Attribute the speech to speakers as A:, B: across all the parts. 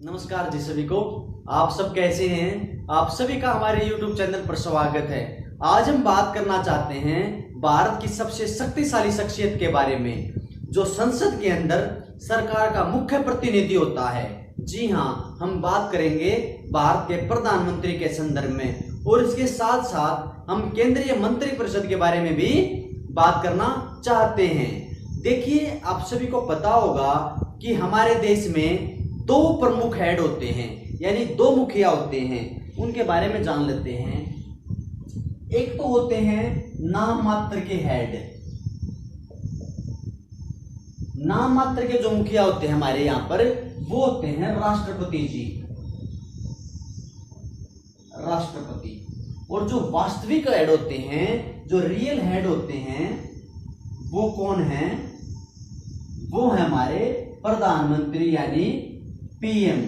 A: नमस्कार जी सभी को। आप सब कैसे हैं? आप सभी का हमारे YouTube चैनल पर स्वागत है। आज हम बात करना चाहते हैं भारत की सबसे शक्तिशाली शख्सियत के बारे में, जो संसद के अंदर सरकार का मुख्य प्रतिनिधि होता है। जी हाँ, हम बात करेंगे भारत के प्रधानमंत्री के संदर्भ में, और इसके साथ साथ हम केंद्रीय मंत्रिपरिषद के बारे में भी बात करना चाहते हैं। देखिए, आप सभी को पता होगा कि हमारे देश में दो प्रमुख हेड होते हैं, यानी दो मुखिया होते हैं। उनके बारे में जान लेते हैं। एक तो होते हैं नाम मात्र के हेड। नाम मात्र के जो मुखिया होते हैं हमारे यहां पर, वो होते हैं राष्ट्रपति जी, राष्ट्रपति। और जो वास्तविक हेड होते हैं, जो रियल हेड होते हैं, वो कौन है? वो है हमारे प्रधानमंत्री, यानी पीएम,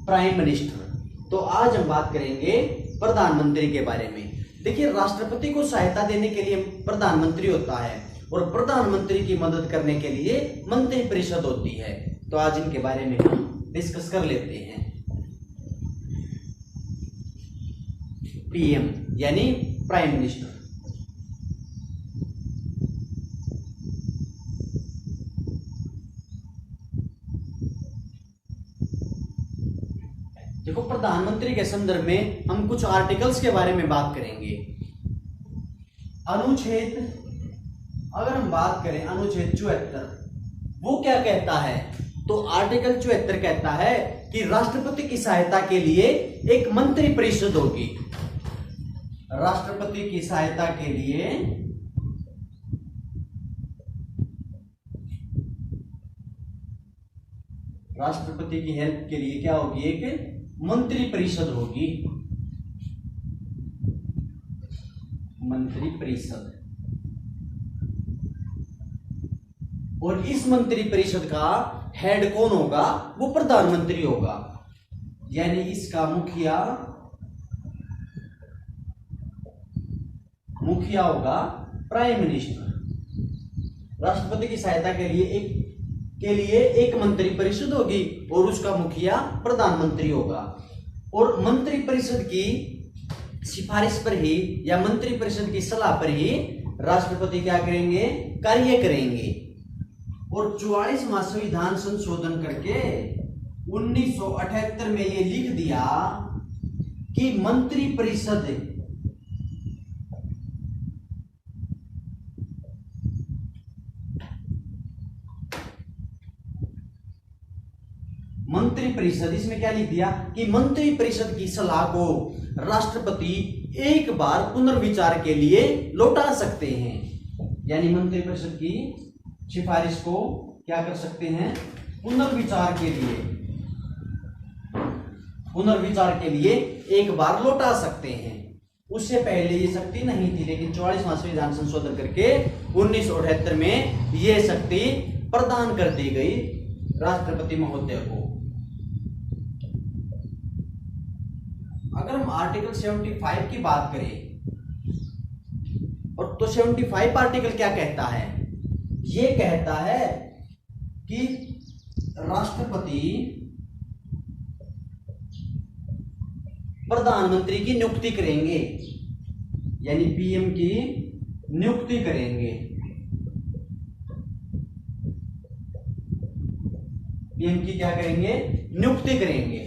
A: प्राइम मिनिस्टर। तो आज हम बात करेंगे प्रधानमंत्री के बारे में। देखिए, राष्ट्रपति को सहायता देने के लिए प्रधानमंत्री होता है, और प्रधानमंत्री की मदद करने के लिए मंत्रिपरिषद होती है। तो आज इनके बारे में हम डिस्कस कर लेते हैं। पीएम यानी प्राइम मिनिस्टर। देखो, प्रधानमंत्री के संदर्भ में हम कुछ आर्टिकल्स के बारे में बात करेंगे। अनुच्छेद, अगर हम बात करें अनुच्छेद 74, वो क्या कहता है? तो आर्टिकल 74 कहता है कि राष्ट्रपति की सहायता के लिए एक मंत्रिपरिषद होगी। राष्ट्रपति की सहायता के लिए राष्ट्रपति की हेल्प के लिए क्या होगी? एक मंत्रिपरिषद होगी। मंत्रिपरिषद। और इस मंत्रिपरिषद का हेड कौन होगा? वो प्रधानमंत्री होगा, यानी इसका मुखिया होगा प्राइम मिनिस्टर। राष्ट्रपति की सहायता के लिए एक मंत्रिपरिषद होगी, और उसका मुखिया प्रधानमंत्री होगा। और मंत्रिपरिषद की सिफारिश पर ही, या मंत्रिपरिषद की सलाह पर ही राष्ट्रपति क्या करेंगे? कार्य करेंगे। और 44वां संविधान संशोधन करके 1978 में ये लिख दिया कि मंत्रिपरिषद इसमें क्या लिख दिया कि मंत्रिपरिषद की सलाह को राष्ट्रपति एक बार पुनर्विचार के लिए लौटा सकते हैं। यानी मंत्रिपरिषद की सिफारिश को क्या कर सकते हैं? पुनर्विचार के लिए एक बार लौटा सकते हैं। उससे पहले ये शक्ति नहीं थी, लेकिन 44वां संविधान संशोधन करके 1978 में ये शक्ति प्रदान कर दी गई राष्ट्रपति महोदय को। अगर हम आर्टिकल 75 की बात करें, और तो 75 आर्टिकल क्या कहता है? ये कहता है कि राष्ट्रपति प्रधानमंत्री की नियुक्ति करेंगे, यानी पीएम की नियुक्ति करेंगे। पीएम की क्या करेंगे? नियुक्ति करेंगे।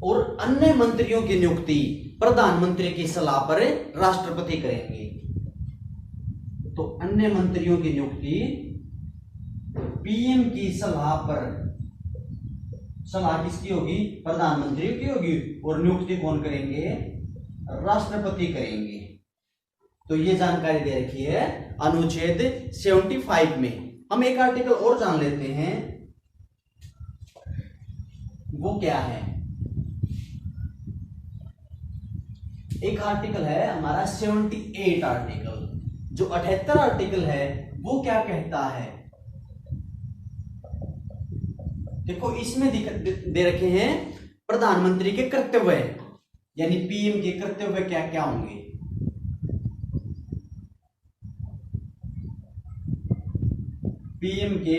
A: और अन्य मंत्रियों की नियुक्ति प्रधानमंत्री की सलाह पर राष्ट्रपति करेंगे। तो अन्य मंत्रियों की नियुक्ति पीएम की सलाह पर, सलाह किसकी होगी? प्रधानमंत्री की होगी। और नियुक्ति कौन करेंगे? राष्ट्रपति करेंगे। तो ये जानकारी दे रखी है अनुच्छेद 75 में। हम एक आर्टिकल और जान लेते हैं, वो क्या है? एक आर्टिकल है हमारा 78 आर्टिकल। जो 78 आर्टिकल है वो क्या कहता है? देखो, इसमें दे रखे हैं प्रधानमंत्री के कर्तव्य, यानी पीएम के कर्तव्य क्या क्या होंगे। पीएम के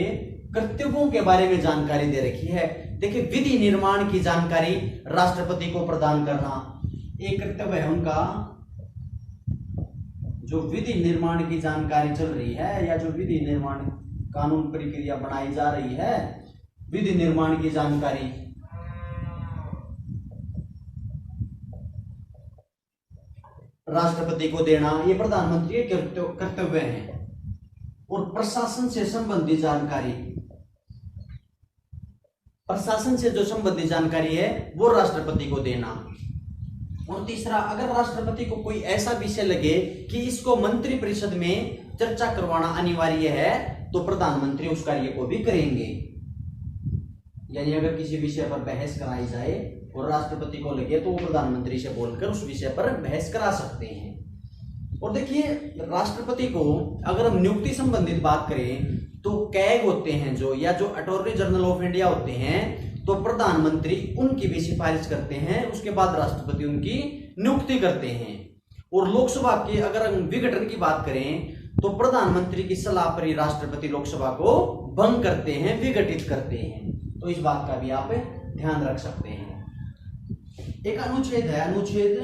A: कर्तव्यों के बारे में जानकारी दे रखी है। देखिए, विधि निर्माण की जानकारी राष्ट्रपति को प्रदान करना एक कर्तव्य है उनका। जो विधि निर्माण की जानकारी चल रही है या जो विधि निर्माण कानून प्रक्रिया बनाई जा रही है, विधि निर्माण की जानकारी राष्ट्रपति को देना, ये प्रधानमंत्री के कर्तव्य है। और प्रशासन से संबंधित जानकारी, प्रशासन से जो संबंधित जानकारी है वो राष्ट्रपति को देना। और तीसरा, अगर राष्ट्रपति को कोई ऐसा विषय लगे कि इसको मंत्री परिषद में चर्चा करवाना अनिवार्य है तो प्रधानमंत्री उस कार्य को भी करेंगे। यानी अगर किसी विषय पर बहस कराई जाए और राष्ट्रपति को लगे तो वो प्रधानमंत्री से बोलकर उस विषय पर बहस करा सकते हैं। और देखिए, राष्ट्रपति को अगर हम नियुक्ति संबंधित बात करें तो कैग होते हैं जो, या जो अटॉर्नी जनरल ऑफ इंडिया होते हैं, तो प्रधानमंत्री उनकी भी सिफारिश करते हैं, उसके बाद राष्ट्रपति उनकी नियुक्ति करते हैं। और लोकसभा के अगर हम विघटन की बात करें तो प्रधानमंत्री की सलाह पर ही राष्ट्रपति लोकसभा को भंग करते हैं, विघटित करते हैं। तो इस बात का भी आप ध्यान रख सकते हैं। एक अनुच्छेद है, अनुच्छेद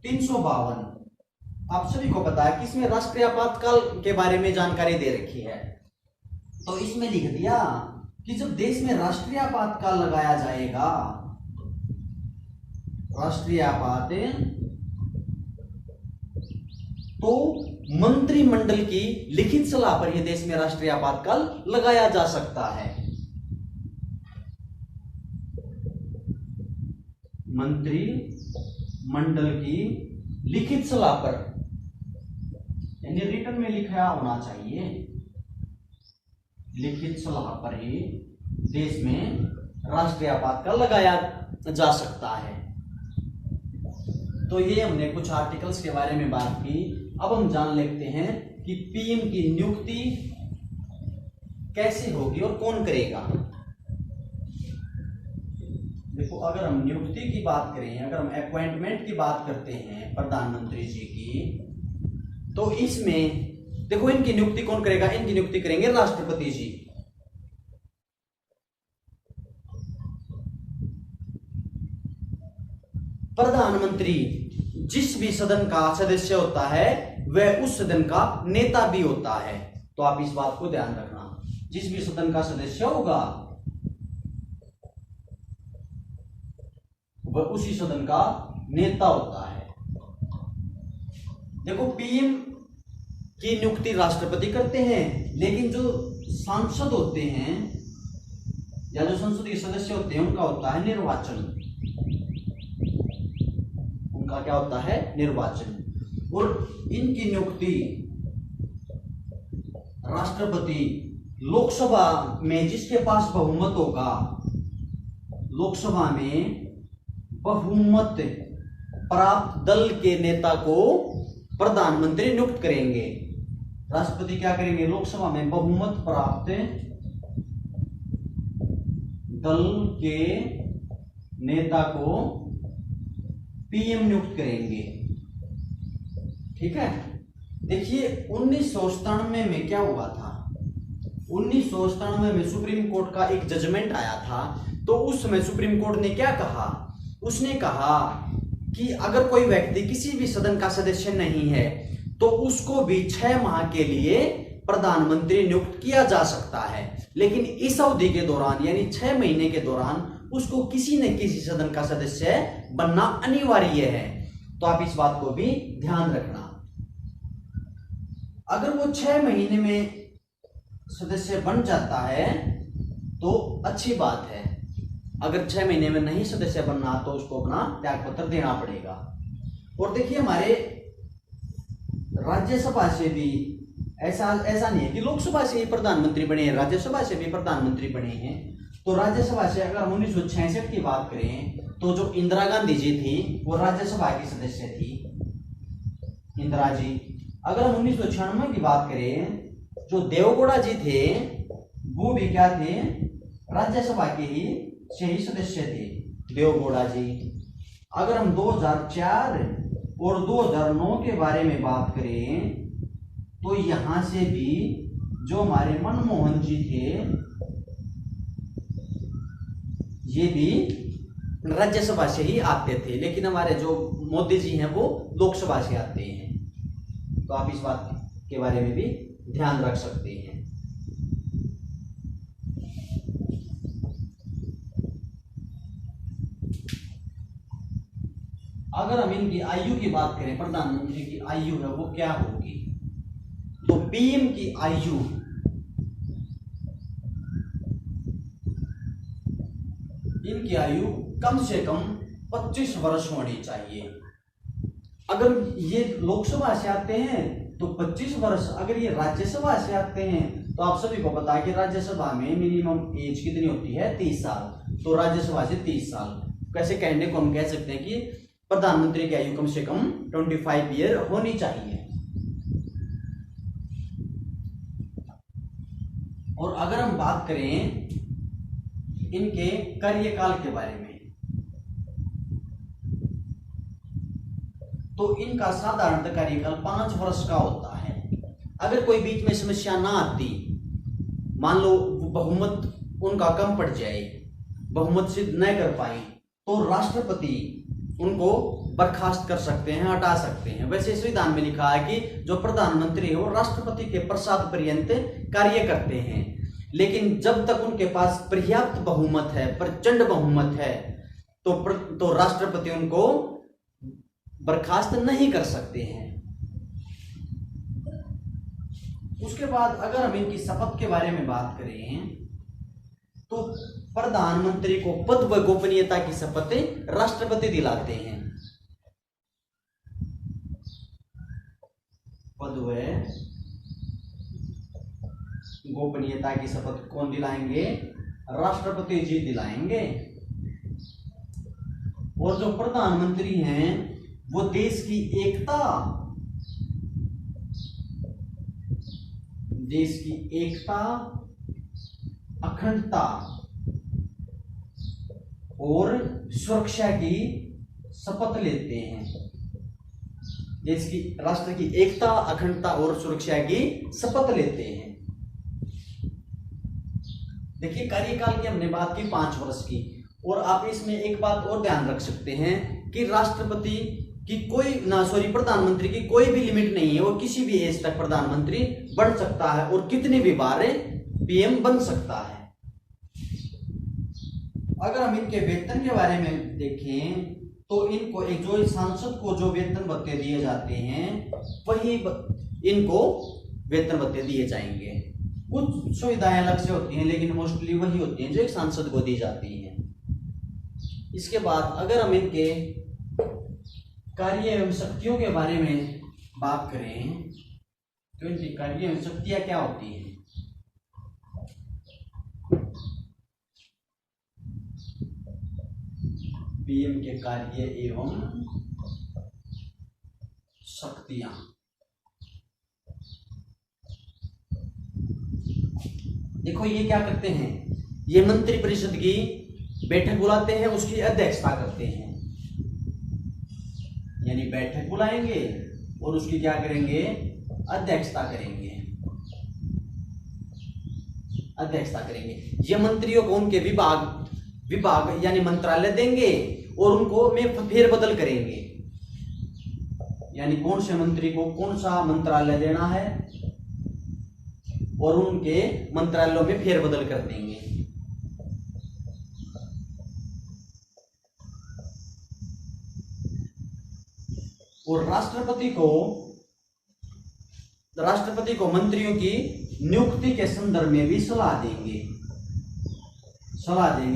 A: 352। आप सभी को पता है कि इसमें राष्ट्रीय आपातकाल के बारे में जानकारी दे रखी है। तो इसमें लिख दिया कि जब देश में राष्ट्रीय आपातकाल लगाया जाएगा, राष्ट्रीय आपात, तो मंत्रिमंडल की लिखित सलाह पर यह देश में राष्ट्रीय आपातकाल लगाया जा सकता है। मंत्रिमंडल की लिखित सलाह पर, यानी रिटर्न में लिखा होना चाहिए, लिखित सलाह पर ही देश में राष्ट्रीय आपातकाल लगाया जा सकता है। तो ये हमने कुछ आर्टिकल्स के बारे में बात की। अब हम जान लेते हैं कि पीएम की नियुक्ति कैसे होगी और कौन करेगा। देखो, अगर हम नियुक्ति की बात करें, अगर हम अपॉइंटमेंट की बात करते हैं प्रधानमंत्री जी की, तो इसमें देखो इनकी नियुक्ति कौन करेगा, इनकी नियुक्ति करेंगे राष्ट्रपति जी। प्रधानमंत्री जिस भी सदन का सदस्य होता है वह उस सदन का नेता भी होता है। तो आप इस बात को ध्यान रखना, जिस भी सदन का सदस्य होगा वह उसी सदन का नेता होता है। देखो, पीएम की नियुक्ति राष्ट्रपति करते हैं, लेकिन जो सांसद होते हैं या जो संसद के सदस्य होते हैं उनका होता है निर्वाचन। उनका क्या होता है? निर्वाचन। और इनकी नियुक्ति राष्ट्रपति लोकसभा में जिसके पास बहुमत होगा, लोकसभा में बहुमत प्राप्त दल के नेता को प्रधानमंत्री नियुक्त करेंगे। राष्ट्रपति क्या करेंगे? लोकसभा में बहुमत प्राप्त दल के नेता को पीएम नियुक्त करेंगे। ठीक है। देखिए, 1997 में क्या हुआ था? 1997 में सुप्रीम कोर्ट का एक जजमेंट आया था। तो उस समय सुप्रीम कोर्ट ने क्या कहा? उसने कहा कि अगर कोई व्यक्ति किसी भी सदन का सदस्य नहीं है तो उसको भी 6 माह के लिए प्रधानमंत्री नियुक्त किया जा सकता है, लेकिन इस अवधि के दौरान यानी 6 महीने के दौरान उसको किसी न किसी सदन का सदस्य बनना अनिवार्य है। तो आप इस बात को भी ध्यान रखना। अगर वो 6 महीने में सदस्य बन जाता है तो अच्छी बात है, अगर 6 महीने में नहीं सदस्य बनना तो उसको अपना त्यागपत्र देना पड़ेगा। और देखिए, हमारे राज्यसभा से भी ऐसा नहीं है कि लोकसभा से ही प्रधानमंत्री बने हैं, राज्यसभा से भी प्रधानमंत्री बने हैं। तो राज्यसभा से अगर हम 1966 की बात करें तो जो इंदिरा गांधी जी थी वो राज्यसभा की सदस्य थी, इंदिरा जी। अगर हम 1996 की बात करें, जो देवगौड़ा जी थे वो भी क्या थे? राज्यसभा के ही सदस्य थे, देवगौड़ा जी। अगर हम 2004 और 2009 के बारे में बात करें तो यहां से भी जो हमारे मनमोहन जी थे ये भी राज्यसभा से ही आते थे, लेकिन हमारे जो मोदी जी हैं वो लोकसभा से आते हैं। तो आप इस बात के बारे में भी ध्यान रख सकते हैं। अगर हम इनकी आयु की बात करें, प्रधानमंत्री की आयु है वो क्या होगी, तो पीएम की आयु इनकी आयु कम से कम 25 वर्ष होनी चाहिए। अगर ये लोकसभा से आते हैं तो 25 वर्ष, अगर ये राज्यसभा से आते हैं तो आप सभी को पता है कि राज्यसभा में मिनिमम एज कितनी होती है, 30 साल, तो राज्यसभा से 30 साल। कैसे कहने को हम कह सकते हैं कि प्रधानमंत्री की आयु कम से कम 25 ईयर होनी चाहिए। और अगर हम बात करें इनके कार्यकाल के बारे में, तो इनका साधारणतः कार्यकाल 5 वर्ष का होता है। अगर कोई बीच में समस्या ना आती, मान लो बहुमत उनका कम पड़ जाए, बहुमत सिद्ध न कर पाए, तो राष्ट्रपति उनको बर्खास्त कर सकते हैं, हटा सकते हैं। वैसे संविधान में लिखा है कि जो प्रधानमंत्री है वो राष्ट्रपति के प्रसाद पर्यंत कार्य करते हैं, लेकिन जब तक उनके पास पर्याप्त बहुमत है, प्रचंड बहुमत है, तो राष्ट्रपति उनको बर्खास्त नहीं कर सकते हैं। उसके बाद अगर हम इनकी शपथ के बारे में बात करें तो प्रधानमंत्री को पद व गोपनीयता की शपथ राष्ट्रपति दिलाते हैं। पद व गोपनीयता की शपथ कौन दिलाएंगे, राष्ट्रपति जी दिलाएंगे। और जो प्रधानमंत्री हैं वो देश की एकता, अखंडता और सुरक्षा की शपथ लेते हैं। देश की, राष्ट्र की एकता, अखंडता और सुरक्षा की शपथ लेते हैं। देखिए कार्यकाल की हमने बात की 5 वर्ष की, और आप इसमें एक बात और ध्यान रख सकते हैं कि राष्ट्रपति की प्रधानमंत्री की कोई भी लिमिट नहीं है, वो किसी भी एज तक प्रधानमंत्री बन सकता है और कितने भी बार पीएम बन सकता है। अगर हम इनके वेतन के बारे में देखें तो इनको एक जो सांसद को जो वेतन भत्ते दिए जाते हैं वही इनको वेतन भत्ते दिए जाएंगे। कुछ सुविधाएं अलग से होती हैं, लेकिन मोस्टली वही होती हैं जो एक सांसद को दी जाती हैं। इसके बाद अगर हम इनके कार्य एवं शक्तियों के बारे में बात करें तो इनकी कार्य एवं शक्तियां क्या होती हैं। पीएम के कार्य एवं शक्तियां, देखो ये क्या करते हैं, ये मंत्रिपरिषद की बैठक बुलाते हैं, उसकी अध्यक्षता करते हैं। यानी बैठक बुलाएंगे और उसकी क्या करेंगे, अध्यक्षता करेंगे। ये मंत्रियों को उनके विभाग यानी मंत्रालय देंगे और उनको में फेरबदल करेंगे। यानी कौन से मंत्री को कौन सा मंत्रालय देना है और उनके मंत्रालयों में फेरबदल कर देंगे। और राष्ट्रपति को मंत्रियों की नियुक्ति के संदर्भ में भी सलाह देंगे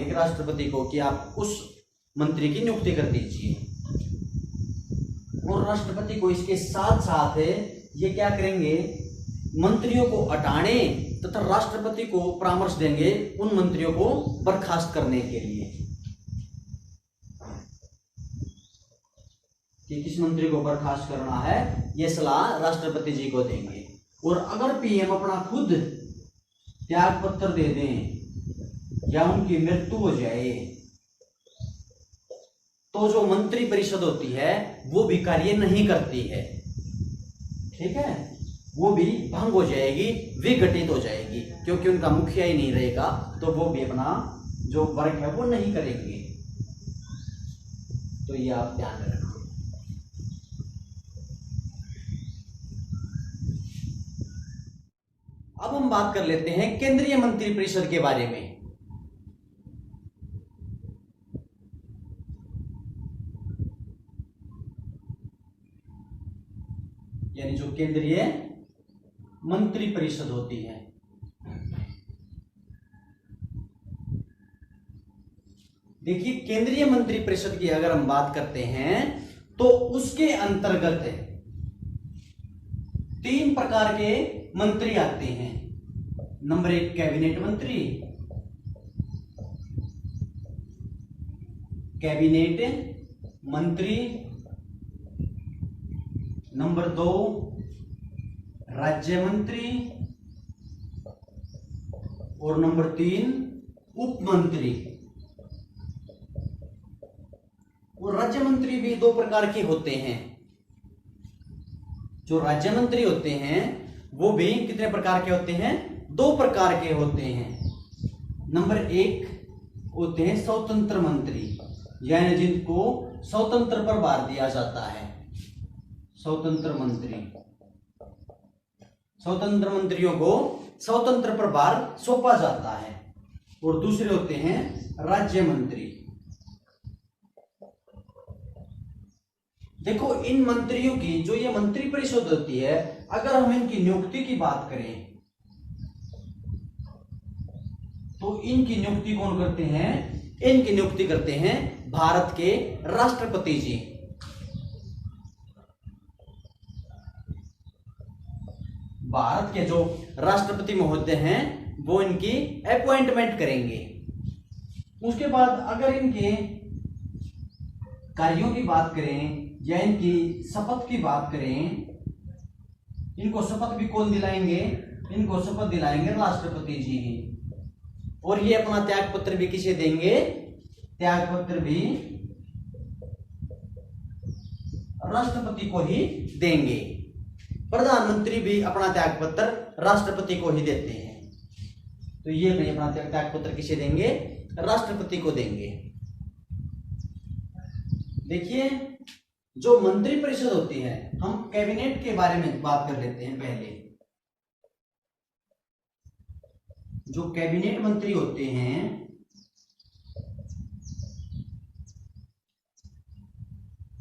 A: कि राष्ट्रपति को कि आप उस मंत्री की नियुक्ति कर दीजिए। और राष्ट्रपति को इसके साथ साथ ये क्या करेंगे, मंत्रियों को हटाने तथा राष्ट्रपति को परामर्श देंगे उन मंत्रियों को बर्खास्त करने के लिए कि किस मंत्री को बर्खास्त करना है, ये सलाह राष्ट्रपति जी को देंगे। और अगर पीएम अपना खुद त्याग पत्र दे दें या उनकी मृत्यु हो जाए तो जो मंत्रिपरिषद होती है वो भी कार्य नहीं करती है। ठीक है, वो भी भंग हो जाएगी, विघटित हो जाएगी, क्योंकि उनका मुखिया ही नहीं रहेगा, तो वो भी अपना जो वर्क है वो नहीं करेंगे। तो ये आप ध्यान रखें। अब हम बात कर लेते हैं केंद्रीय मंत्रिपरिषद के बारे में। यानी जो केंद्रीय मंत्रिपरिषद होती है। देखिए, केंद्रीय मंत्रिपरिषद की अगर हम बात करते हैं तो उसके अंतर्गत 3 प्रकार के मंत्री आते हैं। नंबर 1 कैबिनेट मंत्री, कैबिनेट मंत्री। नंबर 2 राज्य मंत्री, और नंबर 3 उप मंत्री। और राज्य मंत्री भी 2 प्रकार के होते हैं। जो राज्य मंत्री होते हैं वो भी कितने प्रकार के होते हैं? 2 प्रकार के होते हैं। नंबर 1 होते हैं स्वतंत्र मंत्री, यानी जिनको स्वतंत्र प्रभार दिया जाता है, स्वतंत्र मंत्री। स्वतंत्र मंत्रियों को स्वतंत्र प्रभार सौंपा जाता है। और दूसरे होते हैं राज्य मंत्री। देखो, इन मंत्रियों की जो ये मंत्रिपरिषद होती है, अगर हम इनकी नियुक्ति की बात करें तो इनकी नियुक्ति कौन करते हैं? इनकी नियुक्ति करते हैं भारत के राष्ट्रपति जी। भारत के जो राष्ट्रपति महोदय हैं वो इनकी अपॉइंटमेंट करेंगे। उसके बाद अगर इनके कार्यों की बात करें या इनकी शपथ की बात करें, इनको शपथ भी कौन दिलाएंगे? इनको शपथ दिलाएंगे राष्ट्रपति जी ही। और ये अपना त्याग पत्र भी किसे देंगे? त्याग पत्र भी राष्ट्रपति को ही देंगे। प्रधानमंत्री भी अपना त्याग पत्र राष्ट्रपति को ही देते हैं। तो ये भी अपना त्याग पत्र किसे देंगे? राष्ट्रपति को देंगे। देखिए, जो मंत्रिपरिषद होती है, हम कैबिनेट के बारे में बात कर लेते हैं पहले। जो कैबिनेट मंत्री होते हैं,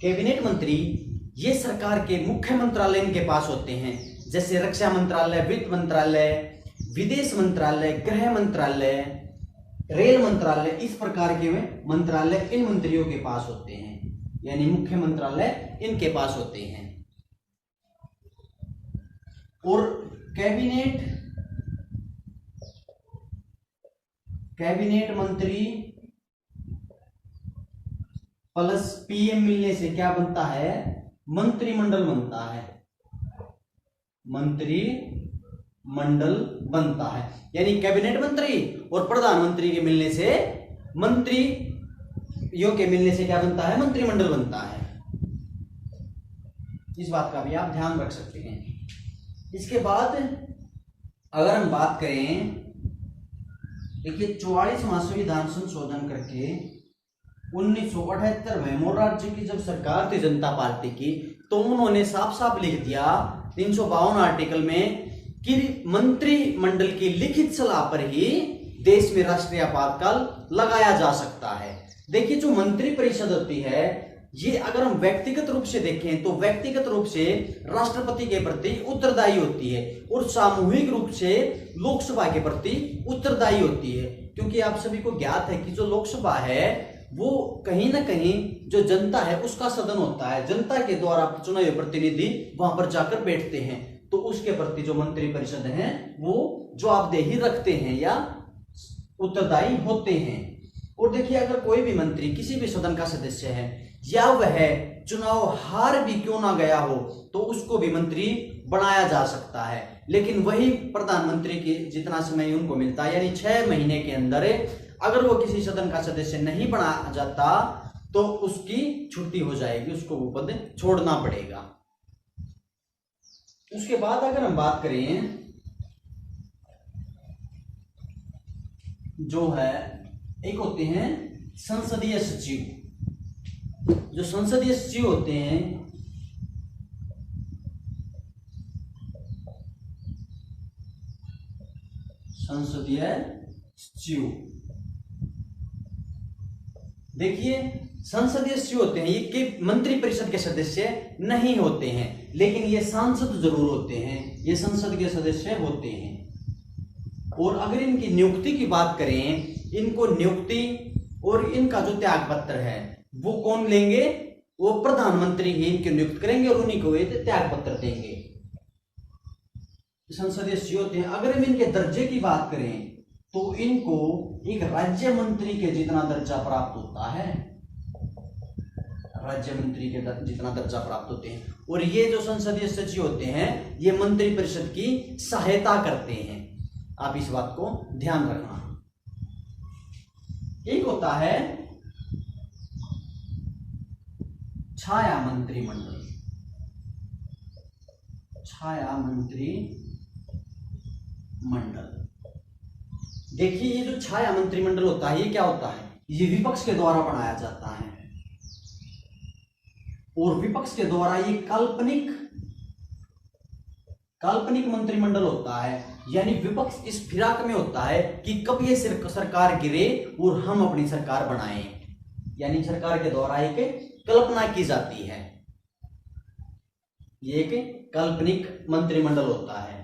A: कैबिनेट मंत्री ये सरकार के मुख्य मंत्रालय इनके पास होते हैं, जैसे रक्षा मंत्रालय, वित्त मंत्रालय, विदेश मंत्रालय, गृह मंत्रालय, रेल मंत्रालय। इस प्रकार के मंत्रालय इन मंत्रियों के पास होते हैं, यानी मुख्य मंत्रालय इनके पास होते हैं। और कैबिनेट मंत्री प्लस पीएम मिलने से क्या बनता है? मंत्रिमंडल बनता है, मंत्रिमंडल बनता है। यानी कैबिनेट मंत्री और प्रधानमंत्री के मिलने से, मंत्रियों के मिलने से क्या बनता है? मंत्रिमंडल बनता है। इस बात का भी आप ध्यान रख सकते हैं। इसके बाद अगर हम बात करें, देखिए 44वां संविधान संशोधन करके 1978 में मोरारजी की जब सरकार थी जनता पार्टी की, तो उन्होंने साफ साफ लिख दिया 352 आर्टिकल में कि मंत्रिमंडल की लिखित सलाह पर ही देश में राष्ट्रीय आपातकाल लगाया जा सकता है। देखिए, जो मंत्रिपरिषद होती है, ये अगर हम व्यक्तिगत रूप से देखें तो व्यक्तिगत रूप से राष्ट्रपति के प्रति उत्तरदायी होती है और सामूहिक रूप से लोकसभा के प्रति उत्तरदायी होती है। क्योंकि आप सभी को ज्ञात है कि जो लोकसभा है वो कहीं ना कहीं जो जनता है उसका सदन होता है, जनता के द्वारा चुने हुए प्रतिनिधि वहां पर जाकर बैठते हैं। तो उसके प्रति जो मंत्रिपरिषद है वो जवाबदेही रखते हैं या उत्तरदायी होते हैं। और देखिए, अगर कोई भी मंत्री किसी भी सदन का सदस्य है या वह चुनाव हार भी क्यों ना गया हो, तो उसको भी मंत्री बनाया जा सकता है। लेकिन वही प्रधानमंत्री की जितना समय उनको मिलता है, यानी 6 महीने के अंदर अगर वो किसी सदन का सदस्य नहीं बना जाता तो उसकी छुट्टी हो जाएगी, उसको वो पद छोड़ना पड़ेगा। उसके बाद अगर हम बात करें जो है, एक होते हैं संसदीय सचिव। जो संसदीय सचिव होते हैं, संसदीय सचिव, देखिए संसदीय सचिव होते हैं, ये के मंत्रिपरिषद के सदस्य नहीं होते हैं, लेकिन ये सांसद जरूर होते हैं, ये संसद के सदस्य होते हैं। और अगर इनकी नियुक्ति की बात करें, इनको नियुक्ति और इनका जो त्याग पत्र है वो कौन लेंगे? वो प्रधानमंत्री ही इनकी नियुक्त करेंगे और उन्हीं को ये त्याग पत्र देंगे। संसदीय सचिव होते हैं। अगर हम इनके दर्जे की बात करें तो इनको एक राज्य मंत्री के जितना दर्जा प्राप्त होता है, राज्य मंत्री के जितना दर्जा प्राप्त होते हैं। और ये जो संसदीय सचिव होते हैं ये मंत्रिपरिषद की सहायता करते हैं। आप इस बात को ध्यान रखना। एक होता है छाया मंत्रिमंडल। छाया मंत्रिमंडल, देखिए ये जो छाया मंत्रिमंडल होता है ये क्या होता है? ये विपक्ष के द्वारा बनाया जाता है और विपक्ष के द्वारा ये काल्पनिक मंत्रिमंडल होता है। यानी विपक्ष इस फिराक में होता है कि कब ये सरकार गिरे और हम अपनी सरकार बनाएं। यानी सरकार के द्वारा एक कल्पना की जाती है, ये एक काल्पनिक मंत्रिमंडल होता है।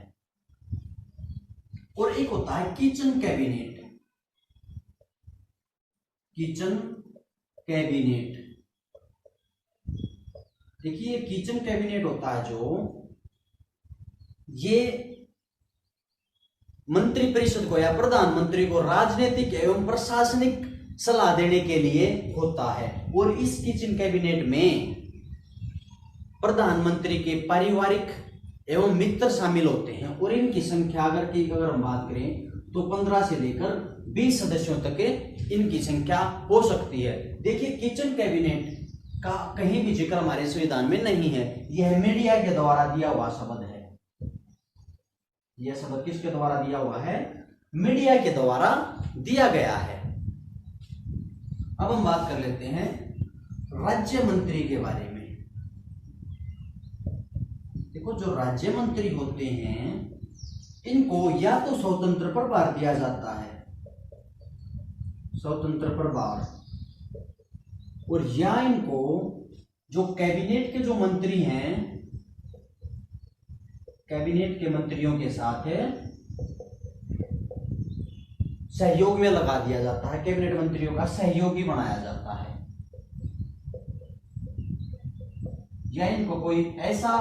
A: और एक होता है किचन कैबिनेट। किचन कैबिनेट, देखिए किचन कैबिनेट होता है जो ये मंत्रिपरिषद को या प्रधानमंत्री को राजनीतिक एवं प्रशासनिक सलाह देने के लिए होता है। और इस किचन कैबिनेट में प्रधानमंत्री के पारिवारिक एवं मित्र शामिल होते हैं। और इनकी संख्या अगर हम बात करें तो 15 से लेकर 20 सदस्यों तक इनकी संख्या हो सकती है। देखिए किचन कैबिनेट का कहीं भी जिक्र हमारे संविधान में नहीं है, यह मीडिया के द्वारा दिया हुआ शब्द है। यह शब्द किसके द्वारा दिया हुआ है? मीडिया के द्वारा दिया गया है। अब हम बात कर लेते हैं राज्य मंत्री के बारे में। देखो जो राज्य मंत्री होते हैं इनको या तो स्वतंत्र प्रभार दिया जाता है, स्वतंत्र प्रभार, और या इनको जो कैबिनेट के जो मंत्री हैं, कैबिनेट के मंत्रियों के साथ सहयोग में लगा दिया जाता है, कैबिनेट मंत्रियों का सहयोगी बनाया जाता है। या इनको कोई ऐसा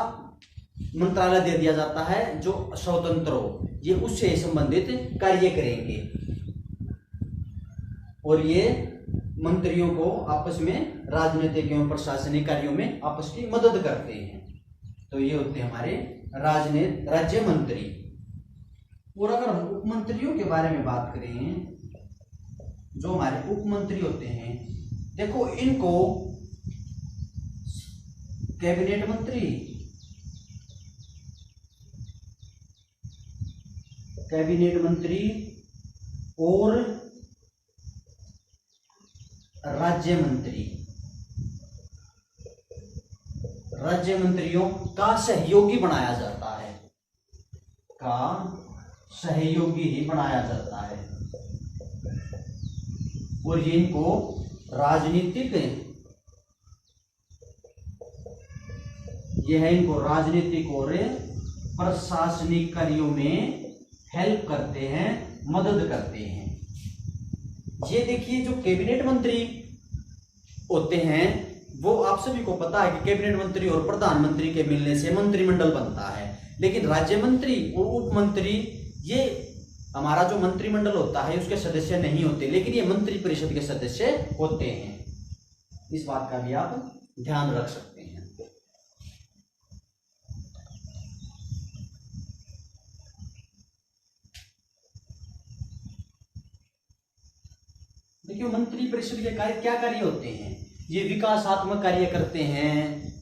A: मंत्रालय दे दिया जाता है जो स्वतंत्र हो, ये उससे संबंधित कार्य करेंगे और ये मंत्रियों को आपस में राजनीतिक एवं प्रशासनिक कार्यों में आपस की मदद करते हैं। तो ये होते हैं हमारे राज्य मंत्री। और अगर हम उप मंत्रियों के बारे में बात करें, जो हमारे उप मंत्री होते हैं, देखो इनको कैबिनेट मंत्री, कैबिनेट मंत्री और राज्य मंत्री, राज्य मंत्रियों का सहयोगी बनाया जाता है, का सहयोगी ही बनाया जाता है। और ये इनको राजनीतिक, यह इनको राजनीतिक और प्रशासनिक कार्यों में हेल्प करते हैं, मदद करते हैं। ये देखिए जो कैबिनेट मंत्री होते हैं वो आप सभी को पता है कि कैबिनेट मंत्री और प्रधानमंत्री के मिलने से मंत्रिमंडल बनता है। लेकिन राज्य मंत्री और उप मंत्री ये हमारा जो मंत्रिमंडल होता है उसके सदस्य नहीं होते, लेकिन ये मंत्रिपरिषद के सदस्य होते हैं। इस बात का भी आप ध्यान रख सकते हैं। देखिए मंत्रिपरिषद के कार्य क्या कार्य होते हैं? ये विकासात्मक कार्य करते हैं,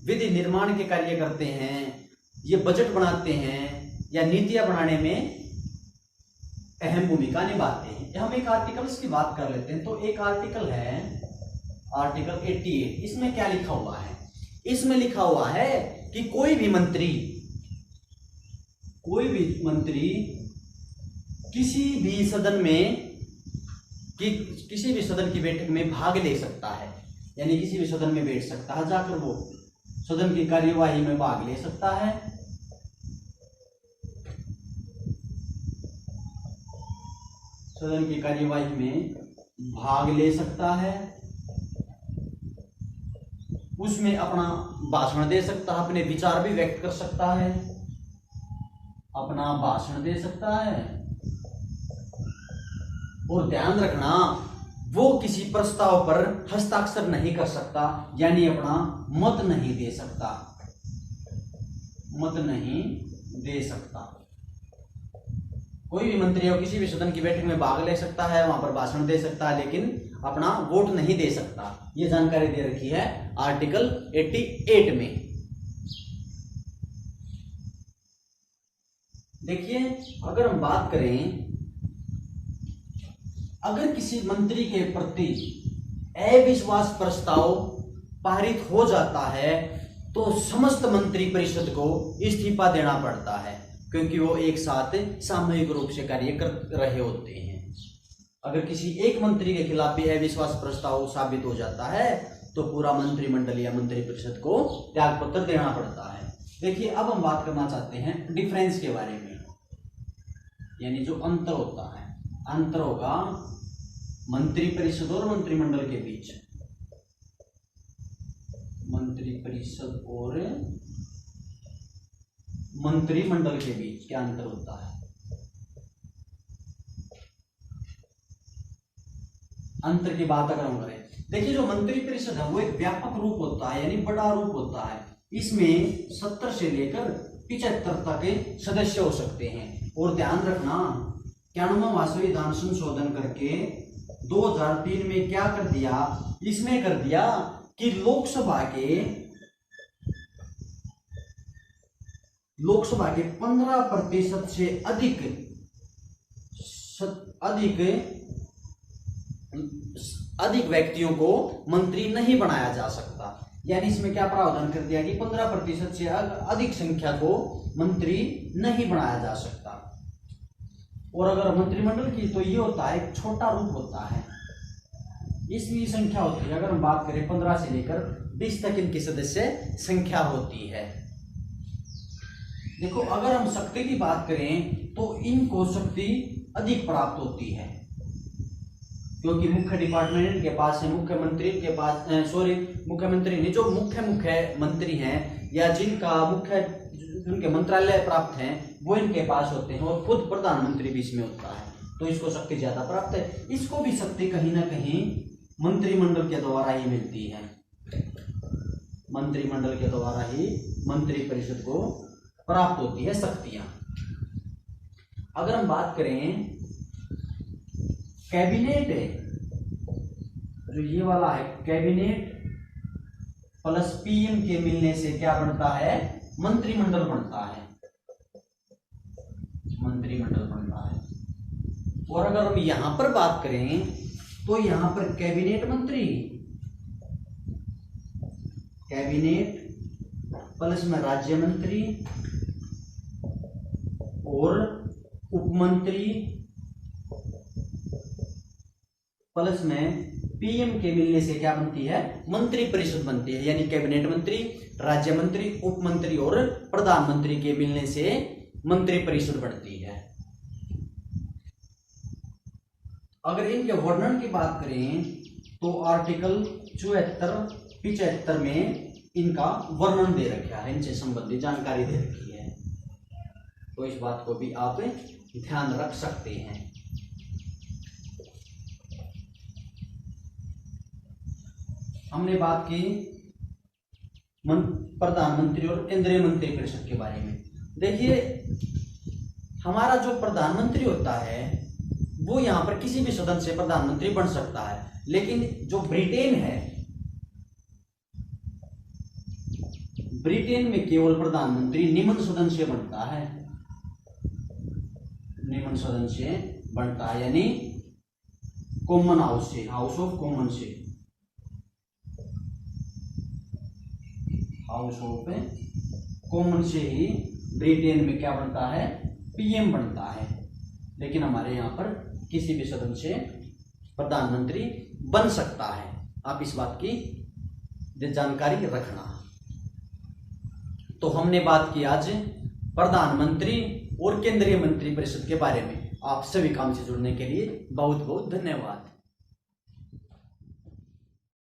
A: विधि निर्माण के कार्य करते हैं, ये बजट बनाते हैं या नीतियां बनाने में अहम भूमिका निभाते हैं। हम एक आर्टिकल्स की बात कर लेते हैं। तो एक आर्टिकल है आर्टिकल 88। इसमें क्या लिखा हुआ है? इसमें लिखा हुआ है कि कोई भी मंत्री किसी भी सदन की बैठक में भाग ले सकता है, यानी किसी भी सदन में बैठ सकता है, जाकर वो सदन की कार्यवाही में भाग ले सकता है। सदन की कार्यवाही में भाग ले सकता है, उसमें अपना भाषण दे सकता है, अपने विचार भी व्यक्त कर सकता है, अपना भाषण दे सकता है। और ध्यान रखना, वो किसी प्रस्ताव पर हस्ताक्षर नहीं कर सकता, यानी अपना मत नहीं दे सकता, मत नहीं दे सकता। कोई भी मंत्री हो किसी भी सदन की बैठक में भाग ले सकता है, वहां पर भाषण दे सकता है, लेकिन अपना वोट नहीं दे सकता। ये जानकारी दे रखी है आर्टिकल 88 में। देखिए, अगर हम बात करें, अगर किसी मंत्री के प्रति अविश्वास प्रस्ताव पारित हो जाता है तो समस्त मंत्री परिषद को इस्तीफा देना पड़ता है, क्योंकि वो एक साथ सामूहिक रूप से कार्य कर रहे होते हैं। अगर किसी एक मंत्री के खिलाफ भी अविश्वास प्रस्ताव साबित हो जाता है तो पूरा मंत्रिमंडल या मंत्री परिषद को त्यागपत्र देना पड़ता है। देखिए, अब हम बात करना चाहते हैं डिफरेंस के बारे में, यानी जो अंतर होता है। अंतर होगा मंत्री परिषद और मंत्रिमंडल के बीच। मंत्री परिषद और मंत्रिमंडल के बीच क्या अंतर होता है? अंतर की बात अगर हम करें, देखिए, जो मंत्री परिषद है वो एक व्यापक रूप होता है, यानी बड़ा रूप होता है। इसमें 70 से लेकर 75 तक के सदस्य हो सकते हैं। और ध्यान रखना, 91वां संविधान संशोधन करके 2003 में क्या कर दिया? इसमें कर दिया कि लोकसभा के 15% से अधिक व्यक्तियों को मंत्री नहीं बनाया जा सकता। यानी इसमें क्या प्रावधान कर दिया कि 15% से अधिक संख्या को मंत्री नहीं बनाया जा सकता। और अगर मंत्रिमंडल की तो ये होता है, एक छोटा रूप होता है, इसमें संख्या होती है। अगर हम बात करें 15 से लेकर 20 तक इनकी सदस्य संख्या होती है। देखो, अगर हम शक्ति की बात करें तो इनको शक्ति अधिक प्राप्त होती है, क्योंकि मुख्य डिपार्टमेंट इनके पास है, मुख्यमंत्री इनके पास, मुख्यमंत्री नहीं, जो मुख्य मंत्री हैं या जिनके मंत्रालय प्राप्त हैं वो इनके पास होते हैं, और खुद प्रधानमंत्री भी इसमें होता है, तो इसको शक्ति ज्यादा प्राप्त है। इसको भी शक्ति कहीं ना कहीं मंत्रिमंडल के द्वारा ही मिलती है। मंत्रिमंडल के द्वारा ही मंत्री परिषद को प्राप्त होती है शक्तियां। अगर हम बात करें कैबिनेट है, जो ये वाला है, कैबिनेट प्लस पीएम के मिलने से क्या बनता है? मंत्रिमंडल बनता है, मंत्रिमंडल बनता है। और अगर हम यहां पर बात करें तो यहां पर कैबिनेट मंत्री, कैबिनेट प्लस में राज्य मंत्री और उपमंत्री प्लस में पीएम के मिलने से क्या बनती है? मंत्री परिषद बनती है। यानी कैबिनेट मंत्री, राज्य मंत्री, उपमंत्री और प्रधानमंत्री के मिलने से मंत्री परिषद बनती है। अगर इनके वर्णन की बात करें तो आर्टिकल 74, 75 में इनका वर्णन दे रखा है, इनसे संबंधित जानकारी दे रखी है, तो इस बात को भी आप ध्यान रख सकते हैं। हमने बात की प्रधानमंत्री और केंद्रीय मंत्री परिषद के बारे में। देखिए, हमारा जो प्रधानमंत्री होता है वो यहां पर किसी भी सदन से प्रधानमंत्री बन सकता है, लेकिन जो ब्रिटेन है, ब्रिटेन में केवल प्रधानमंत्री निम्न सदन से बनता है, निम्न सदन से बनता है, यानी कॉमन हाउस से, हाउस ऑफ कॉमन से, हाउस ऑफ कॉमन से ही ब्रिटेन में क्या बनता है, पीएम बनता है। लेकिन हमारे यहाँ पर किसी भी सदन से प्रधानमंत्री बन सकता है। आप इस बात की जानकारी रखना। तो हमने बात की आज प्रधानमंत्री और केंद्रीय मंत्रिपरिषद के बारे में। आप सभी काम से जुड़ने के लिए बहुत बहुत धन्यवाद।